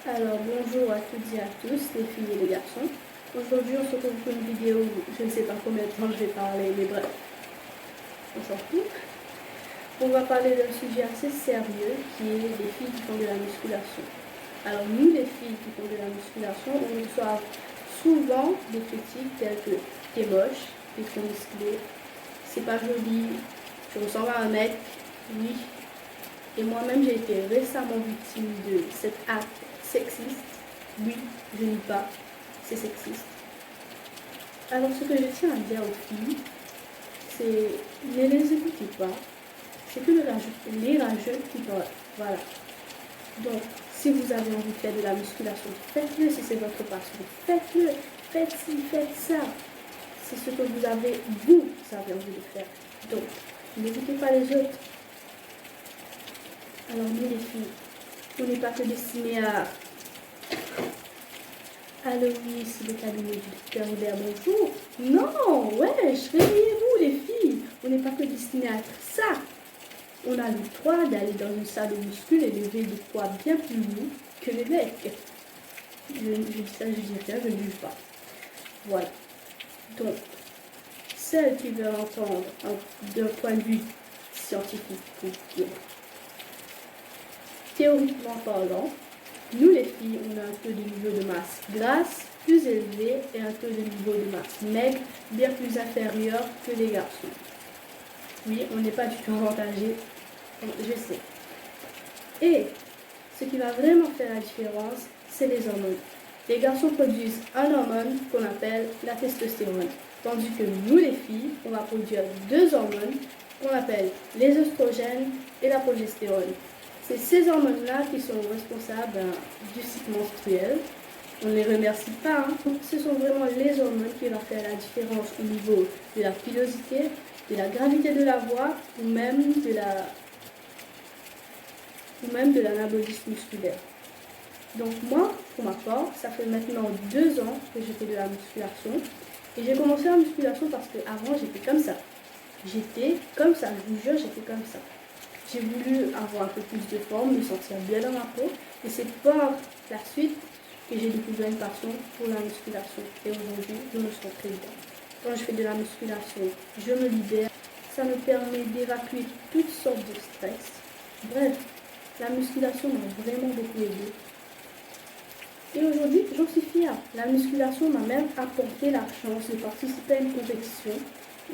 Alors bonjour à toutes et à tous, les filles et les garçons. Aujourd'hui on se retrouve pour une vidéo, je ne sais pas combien de temps je vais parler, mais bref, on s'en fout. On va parler d'un sujet assez sérieux qui est les filles qui font de la musculation. Alors nous les filles qui font de la musculation, on reçoit souvent des critiques telles que t'es moche, t'es trop musclé, c'est pas joli, tu ressembles à un mec, oui. Et moi-même j'ai été récemment victime de cet acte sexiste. Oui, je nie pas, c'est sexiste. Alors ce que je tiens à dire aux filles, c'est ne les écoutez pas, c'est que les rageux qui parlent. Voilà. Donc, si vous avez envie de faire de la musculation, faites-le si c'est votre passion. Faites-le, faites ci, faites ça. C'est ce que vous avez envie de faire. Donc, n'écoutez pas les autres. Alors nous les filles, on n'est pas que destiné à allô oui, c'est le cabinet du docteur Hubert, bonjour. Non, wesh, réveillez-vous les filles. On n'est pas que destiné à être ça. On a le droit d'aller dans une salle de muscu et lever des poids bien plus lourds que les mecs. Je dis ça, je dis rien, je ne juge pas. Voilà. Donc, celles qui veulent entendre d'un point de vue scientifique, pour dire, théoriquement parlant, nous les filles, on a un taux de niveau de masse grasse plus élevé et un taux de niveau de masse maigre bien plus inférieur que les garçons. Oui, on n'est pas du tout avantagé, je sais. Et ce qui va vraiment faire la différence, c'est les hormones. Les garçons produisent un hormone qu'on appelle la testostérone, tandis que nous les filles, on va produire deux hormones qu'on appelle les oestrogènes et la progestérone. C'est ces hormones-là qui sont responsables du cycle menstruel. On ne les remercie pas. Ce sont vraiment les hormones qui vont faire la différence au niveau de la pilosité, de la gravité de la voix ou même de l'anabolisme musculaire. Donc moi, pour ma part, ça fait maintenant 2 ans que je fais de la musculation. Et j'ai commencé la musculation parce qu'avant, j'étais comme ça. J'étais comme ça, je vous jure, j'étais comme ça. J'ai voulu avoir un peu plus de forme, me sentir bien dans ma peau. Et c'est par la suite que j'ai découvert une passion pour la musculation. Et aujourd'hui, je me sens très bien. Quand je fais de la musculation, je me libère. Ça me permet d'évacuer toutes sortes de stress. Bref, la musculation m'a vraiment beaucoup aidé. Et aujourd'hui, j'en suis fière. La musculation m'a même apporté la chance de participer à une compétition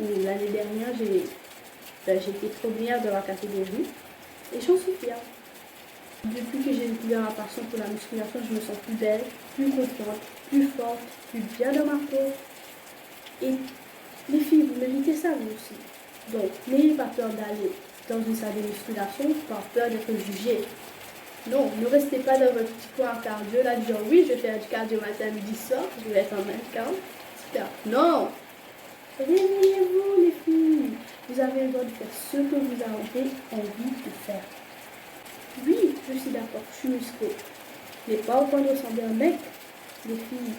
où l'année dernière, j'ai été première de la catégorie et j'en suis fière. Depuis que j'ai découvert ma passion pour la musculation, je me sens plus belle, plus confiante, plus forte, plus bien dans ma peau. Et les filles, vous méritez ça vous aussi. Donc, n'ayez pas peur d'aller dans une salle de musculation par peur d'être jugée. Non, ne restez pas dans votre petit coin cardio, là, disant oui, je vais faire du cardio matin, midi, soir, je vais être en mannequin, etc. Non! Réveillez-vous, les filles! Vous avez le droit de faire ce que vous avez envie de faire. Oui, je suis d'accord, je suis musclée. Mais pas au point de ressembler à un mec, les filles.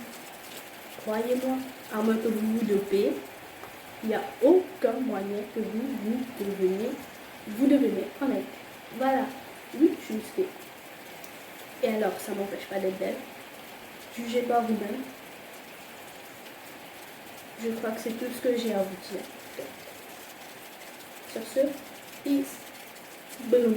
Croyez-moi, à moins que vous vous dopez, il n'y a aucun moyen que vous deveniez un mec. Voilà, oui, je suis musclée. Et alors, ça ne m'empêche pas d'être belle. Jugez pas vous-même. Je crois que c'est tout ce que j'ai à vous dire. Sur ce, peace, boom.